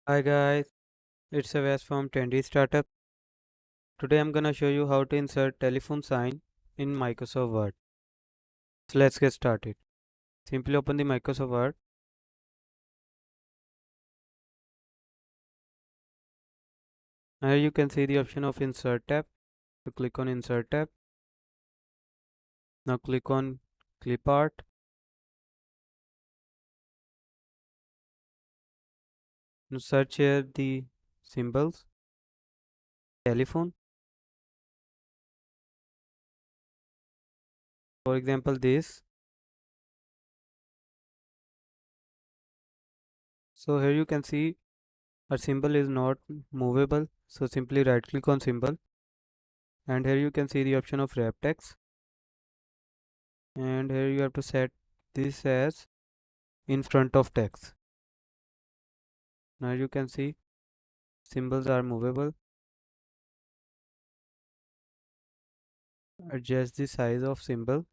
Hi guys, it's Avas from Trendy Startup. Today I'm gonna show you how to insert telephone sign in Microsoft Word. So let's get started. Simply open the Microsoft Word. Here you can see the option of Insert tab. So click on Insert tab. Now click on Clip Art. Now search here the symbols, telephone. For example, this. So here you can see our symbol is not movable. So simply right click on symbol. And here you can see the option of wrap text. And here you have to set this as in front of text. Now you can see symbols are movable. Adjust the size of symbol.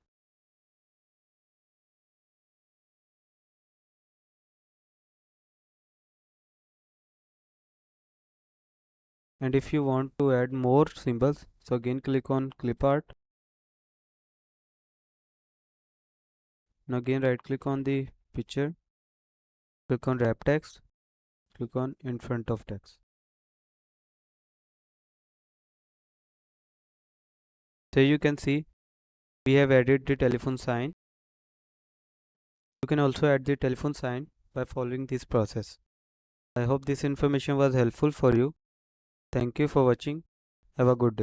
And if you want to add more symbols, so again click on clip art. Now again right click on the picture, click on wrap text, click on in front of text. So you can see we have added the telephone sign. You can also add the telephone sign by following this process. I hope this information was helpful for you. Thank you for watching. Have a good day.